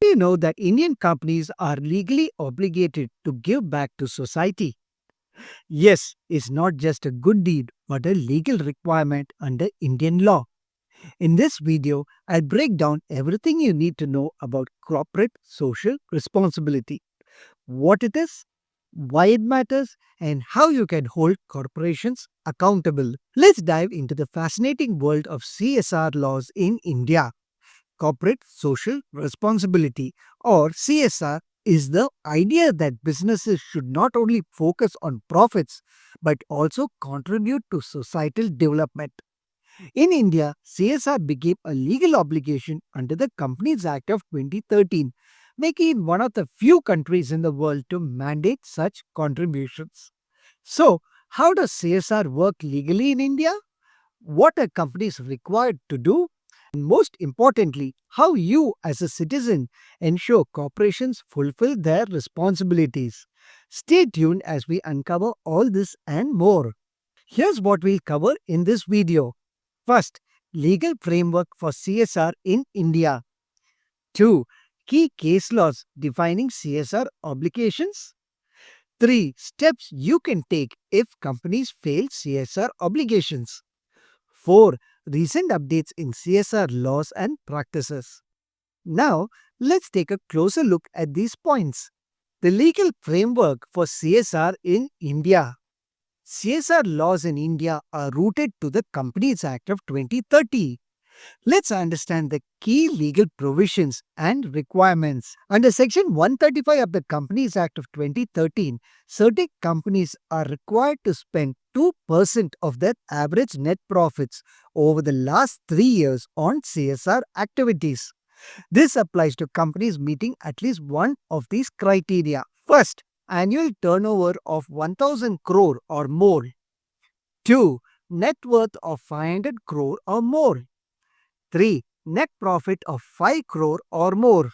you know that Indian companies are legally obligated to give back to society? Yes, it's not just a good deed, but a legal requirement under Indian law. In this video, I'll break down everything you need to know about corporate social responsibility, what it is, why it matters, and how you can hold corporations accountable. Let's dive into the fascinating world of CSR laws in India. Corporate social responsibility, or CSR, is the idea that businesses should not only focus on profits but also contribute to societal development. In India, CSR became a legal obligation under the Companies Act of 2013, making it one of the few countries in the world to mandate such contributions. So, how does CSR work legally in India? What are companies required to do? And most importantly, how you as a citizen ensure corporations fulfill their responsibilities. Stay tuned as we uncover all this and more. Here's what we'll cover in this video. First, legal framework for CSR in India. 2. Key case laws defining CSR obligations. 3. Steps you can take if companies fail CSR obligations. 4. Recent updates in CSR laws and practices. Now, let's take a closer look at these points. The legal framework for CSR in India. CSR laws in India are rooted to the Companies Act of 2030. Let's understand the key legal provisions and requirements. Under Section 135 of the Companies Act of 2013, certain companies are required to spend 2% of their average net profits over the last 3 years on CSR activities. This applies to companies meeting at least one of these criteria. First, annual turnover of 1000 crore or more. 2. Net worth of 500 crore or more. 3. Net profit of 5 crore or more.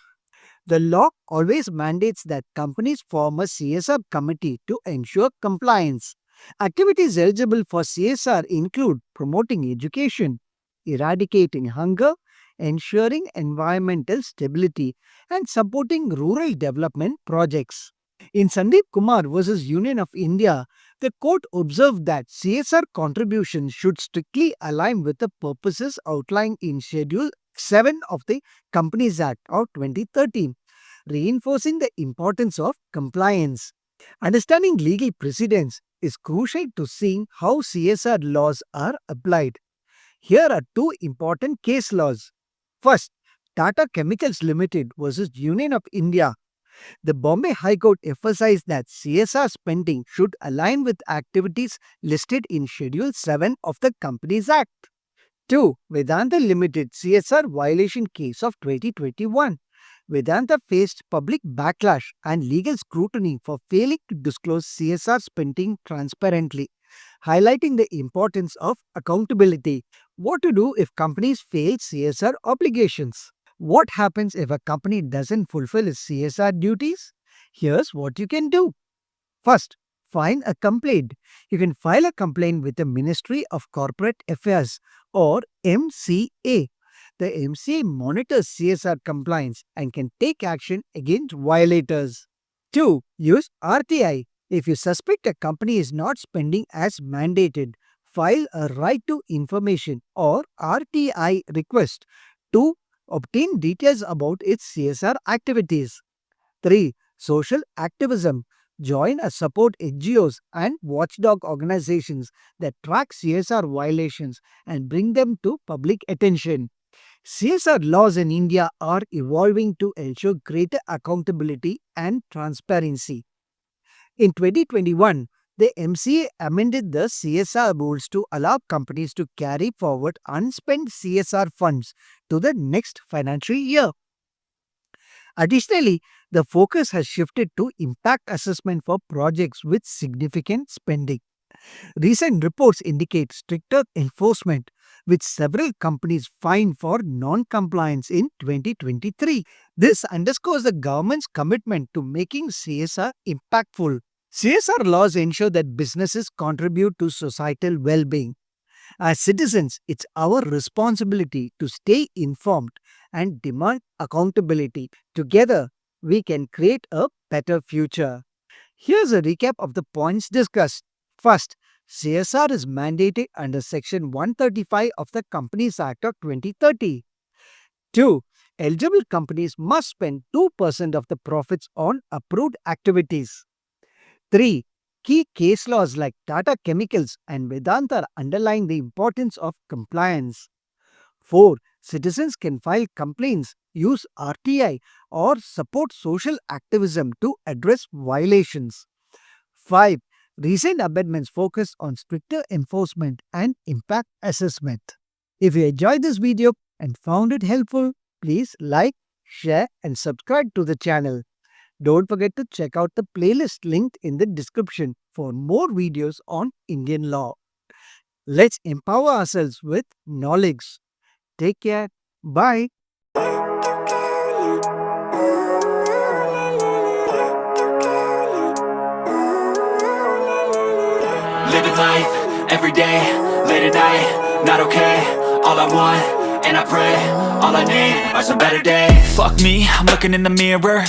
The law always mandates that companies form a CSR committee to ensure compliance. Activities eligible for CSR include promoting education, eradicating hunger, ensuring environmental stability, and supporting rural development projects. In Sandeep Kumar versus Union of India, the court observed that CSR contributions should strictly align with the purposes outlined in Schedule 7 of the Companies Act of 2013, reinforcing the importance of compliance. Understanding legal precedents is crucial to seeing how CSR laws are applied. Here are two important case laws. First, Tata Chemicals Limited versus Union of India. The Bombay High Court emphasized that CSR spending should align with activities listed in Schedule 7 of the Companies Act. 2. Vedanta Limited CSR violation case of 2021. Vedanta faced public backlash and legal scrutiny for failing to disclose CSR spending transparently, highlighting the importance of accountability. What to do if companies fail CSR obligations? What happens if a company doesn't fulfill its CSR duties? Here's what you can do. First, file a complaint. You can file a complaint with the Ministry of Corporate Affairs or MCA. The MCA monitors CSR compliance and can take action against violators. 2. Use RTI. If you suspect a company is not spending as mandated, file a right to information or RTI request to obtain details about its CSR activities. 3. Social activism. Join or support NGOs and watchdog organizations that track CSR violations and bring them to public attention. CSR laws in India are evolving to ensure greater accountability and transparency. In 2021, the MCA amended the CSR rules to allow companies to carry forward unspent CSR funds to the next financial year. Additionally, the focus has shifted to impact assessment for projects with significant spending. Recent reports indicate stricter enforcement, with several companies fined for non-compliance in 2023. This underscores the government's commitment to making CSR impactful. CSR laws ensure that businesses contribute to societal well-being. As citizens, it's our responsibility to stay informed and demand accountability. Together, we can create a better future. Here's a recap of the points discussed. First, CSR is mandated under Section 135 of the Companies Act of 2030. 2. Eligible companies must spend 2% of the profits on approved activities. 3. Key case laws like Tata Chemicals and Vedanta underline the importance of compliance. 4. Citizens can file complaints, use RTI, or support social activism to address violations. 5. Recent amendments focus on stricter enforcement and impact assessment. If you enjoyed this video and found it helpful, please like, share, and subscribe to the channel. Don't forget to check out the playlist linked in the description for more videos on Indian law. Let's empower ourselves with knowledge. Take care. Bye. Living life, everyday, late at night, not okay. All I want, and I pray, all I need are some better days. Fuck me, I'm looking in the mirror,